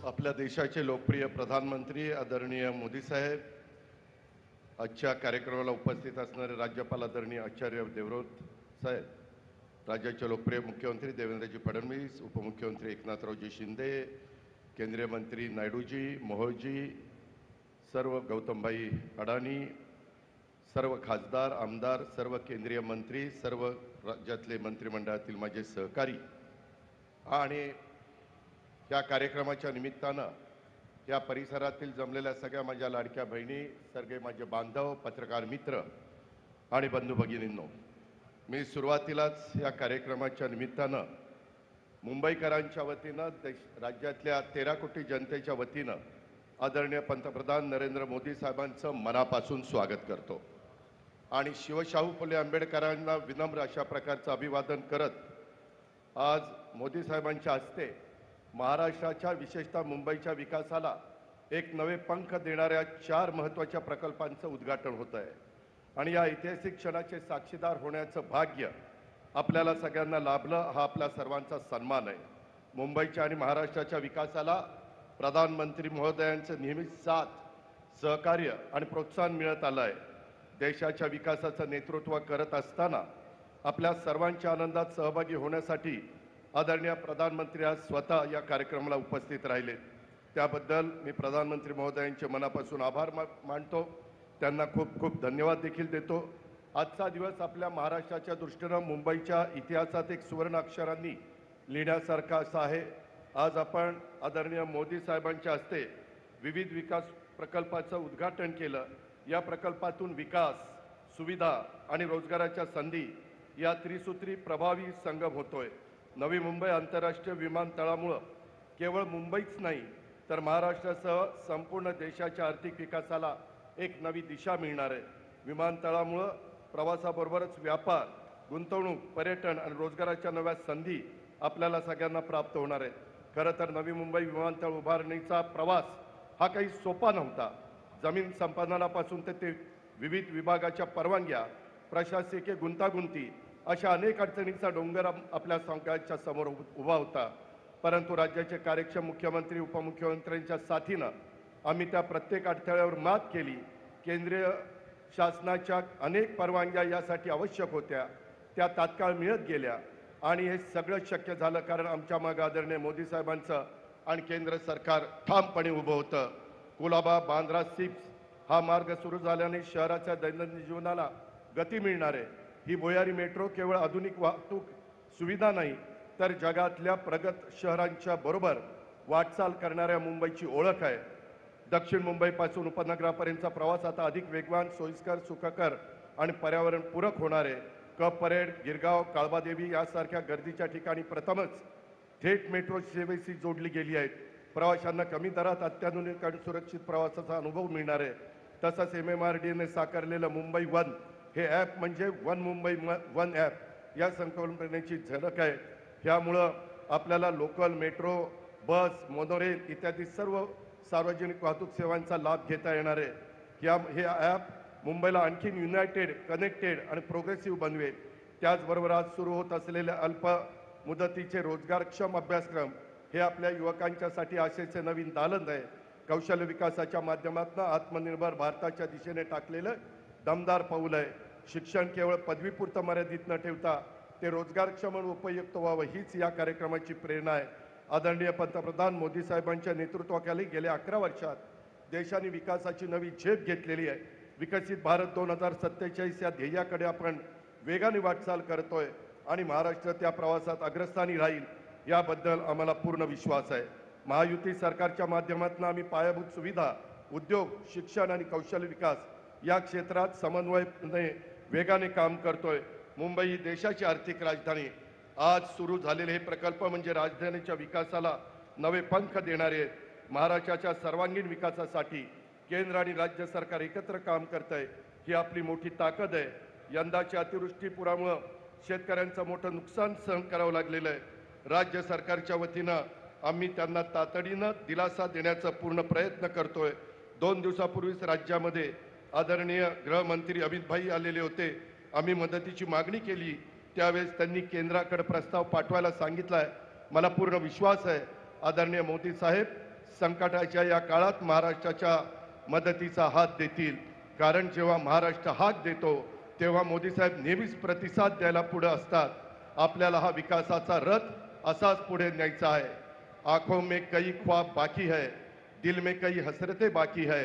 आपल्या देशाचे लोकप्रिय प्रधानमंत्री आदरणीय मोदी साहेब, आजच्या कार्यक्रमाला उपस्थित असणारे राज्यपाल आदरणीय आचार्य देवव्रत साहेब, राज्याचे लोकप्रिय मुख्यमंत्री देवेंद्रजी फडणवीस, उपमुख्यमंत्री एकनाथरावजी शिंदे, केंद्रीय मंत्री नायडूजी, मोहोळजी, सर्व गौतमभाई अडाणी, सर्व खासदार, आमदार, सर्व केंद्रीय मंत्री, सर्व राज्यातले मंत्रिमंडळातील माझे सहकारी आणि या कार्यक्रमाच्या निमित्तानं या परिसरातील जमलेल्या सगळ्या माझ्या लाडक्या बहिणी, सगळे माझे बांधव, पत्रकार मित्र आणि बंधू भगिनींनो, मी सुरुवातीलाच या कार्यक्रमाच्या निमित्तानं मुंबईकरांच्या वतीनं राज्यातल्या 13 कोटी जनतेच्या वतीनं आदरणीय पंतप्रधान नरेंद्र मोदी साहेबांचं मनापासून स्वागत करतो आणि शिवशाहू फुले आंबेडकरांना विनम्र अशा प्रकारचं अभिवादन करत आज मोदी साहेबांच्या हस्ते महाराष्ट्राच्या विशेषतः मुंबईच्या विकासाला एक नवे पंख देणाऱ्या 4 महत्त्वाच्या प्रकल्पांचं उद्घाटन होत आहे आणि या ऐतिहासिक क्षणाचे साक्षीदार होण्याचं भाग्य आपल्याला सगळ्यांना लाभलं हा आपल्या सर्वांचा सन्मान आहे। मुंबईच्या आणि महाराष्ट्राच्या विकासाला प्रधानमंत्री महोदयांचं नेहमीच साथ, सहकार्य आणि प्रोत्साहन मिळत आलं आहे। देशाच्या विकासाचं नेतृत्व करत असताना आपल्या सर्वांच्या आनंदात सहभागी होण्यासाठी आदरणीय प्रधानमंत्री आज स्वतः या कार्यक्रमाला उपस्थित राहिले, त्याबद्दल मी प्रधानमंत्री महोदयांचे मनापासून आभार मानतो, त्यांना खूप खूप धन्यवाद देखील देतो। आजचा दिवस आपल्या महाराष्ट्राच्या दृष्टीनं मुंबईच्या इतिहासात एक सुवर्ण अक्षरांनी लिहिण्यासारखा असा आहे। आज आपण आदरणीय मोदी साहेबांच्या हस्ते विविध विकास प्रकल्पाचं उद्घाटन केलं। या प्रकल्पातून विकास, सुविधा आणि रोजगाराच्या संधी या त्रिसूत्री प्रभावी संगम होतोय। नवी मुंबई आंतरराष्ट्रीय विमानतळामुळे केवळ मुंबईच नाही तर महाराष्ट्रासह संपूर्ण देशाच्या आर्थिक विकासाला एक नवी दिशा मिळणार आहे। विमानतळामुळे प्रवासाबरोबरच व्यापार, गुंतवणूक, पर्यटन आणि रोजगाराच्या नव्या संधी आपल्याला सगळ्यांना प्राप्त होणार आहेत। खरं तर नवी मुंबई विमानतळ उभारणीचा प्रवास हा काही सोपा नव्हता। जमीन संपादनापासून ते विविध विभागाच्या परवानग्या, प्रशासकीय गुंतागुंती अशा अनेक अडचणींचा डोंगर आपल्या सगळ्यांच्या समोर उभा होता, परंतु राज्याचे कार्यक्षम मुख्यमंत्री, उपमुख्यमंत्र्यांच्या साथीनं आम्ही त्या प्रत्येक अडथळ्यावर मात केली। केंद्रीय शासनाच्या अनेक परवानग्या यासाठी आवश्यक होत्या, त्या तात्काळ मिळत गेल्या आणि हे सगळं शक्य झालं कारण आमच्या मागे आदरणीय मोदी साहेबांचं आणि केंद्र सरकार ठामपणे उभं होतं। कुलाबा बांद्रा सिप्स हा मार्ग सुरू झाल्याने शहराच्या दैनंदिन जीवनाला गती मिळणार आहे। ही भुयारी मेट्रो केवळ आधुनिक वाहतूक सुविधा नाही तर जगातल्या प्रगत शहरांच्या बरोबर वाटचाल करणाऱ्या मुंबईची ओळख आहे। दक्षिण मुंबईपासून उपनगरापर्यंतचा प्रवास आता अधिक वेगवान, सोयीस्कर, सुखकर आणि पर्यावरणपूरक होणार आहे। कप परेड, गिरगाव, काळबादेवी यासारख्या गर्दीच्या ठिकाणी प्रथमच थेट मेट्रो सेवेशी जोडली गेली आहेत। प्रवाशांना कमी दरात अत्याधुनिक आणि सुरक्षित प्रवासाचा अनुभव मिळणार आहे। तसंच MMRDAने साकारलेलं मुंबई वन हे ॲप म्हणजे वन मुंबई वन ॲप या संकल्पनेची झलक आहे। ह्यामुळं आपल्याला लोकल, मेट्रो, बस, मोनोरेल इत्यादी सर्व सार्वजनिक वाहतूक सेवांचा लाभ घेता येणार आहे। हे ॲप मुंबईला आणखीन युनायटेड, कनेक्टेड आणि प्रोग्रेसिव्ह बनवेल। त्याचबरोबर आज सुरू होत असलेले अल्प मुदतीचे रोजगारक्षम अभ्यासक्रम हे आपल्या युवकांच्यासाठी आशेचे नवीन दालन आहे। कौशल्य विकासाच्या माध्यमातून आत्मनिर्भर भारताच्या दिशेने टाकलेलं दमदार पाऊल आहे। शिक्षण केवळ पदवीपुरतं मर्यादित न ठेवता ते रोजगारक्षम आणि उपयुक्त व्हावं हीच या कार्यक्रमाची प्रेरणा आहे। आदरणीय पंतप्रधान मोदी साहेबांच्या नेतृत्वाखाली गेल्या 11 वर्षात देशाने विकासाची नवी झेप घेतलेली आहे। विकसित भारत 2047 या ध्येयाकडे आपण वेगाने वाटचाल करतोय आणि महाराष्ट्र त्या प्रवासात अग्रस्थानी राहील याबद्दल आम्हाला पूर्ण विश्वास आहे। महायुती सरकारच्या माध्यमातून आम्ही पायाभूत सुविधा, उद्योग, शिक्षण आणि कौशल्य विकास या क्षेत्रात समन्वयाने वेगाने काम करतोय। मुंबई ही देशाची आर्थिक राजधानी। आज सुरू झालेले हे प्रकल्प म्हणजे राजधानीच्या विकासाला नवे पंख देणारे आहेत। महाराष्ट्राच्या सर्वांगीण विकासासाठी केंद्र आणि राज्य सरकार एकत्र काम करत आहे, ही आपली मोठी ताकद आहे। यंदाच्या अतिवृष्टीपुरामुळे शेतकऱ्यांचं मोठं नुकसान सहन करावं लागलेलं आहे। राज्य सरकारच्या वतीनं आम्ही त्यांना तातडीनं दिलासा देण्याचा पूर्ण प्रयत्न करतोय। 2 दिवसापूर्वीच राज्यामध्ये आदरणीय गृहमंत्री अमित भाई आलेले होते। आम्ही मदतीची मागणी केली, त्यावेळेस त्यांनी केंद्राकडे प्रस्ताव पाठवायला सांगितलाय। मला पूर्ण विश्वास आहे आदरणीय मोदी साहेब संकटाच्या या काळात महाराष्ट्राच्या मदतीचा हात देतील, कारण जेव्हा महाराष्ट्र हात देतो तेव्हा मोदी साहेब नेहमीच प्रतिसाद द्यायला पुढे असतात. आपल्याला हा विकासाचा रथ असाच पुढे न्यायचा आहे. आंखों में कई ख्वाब बाकी है, दिल में कई हसरतें बाकी है,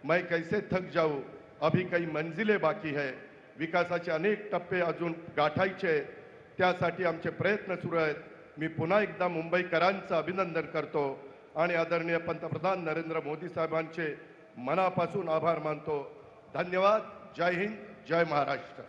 मैं कैसे थक जाऊं, अभी कई मंजिलें बाकी है. विकासाचे अनेक टप्पे अजून गाठायचे आहेत. त्यासाठी आमचे प्रयत्न सुरू आहेत. मी पुन्हा एकदा मुंबईकरांचं अभिनंदन करतो आणि आदरणीय पंतप्रधान नरेंद्र मोदी साहेबांचे मनापासून आभार मानतो. धन्यवाद. जय हिंद, जय महाराष्ट्र.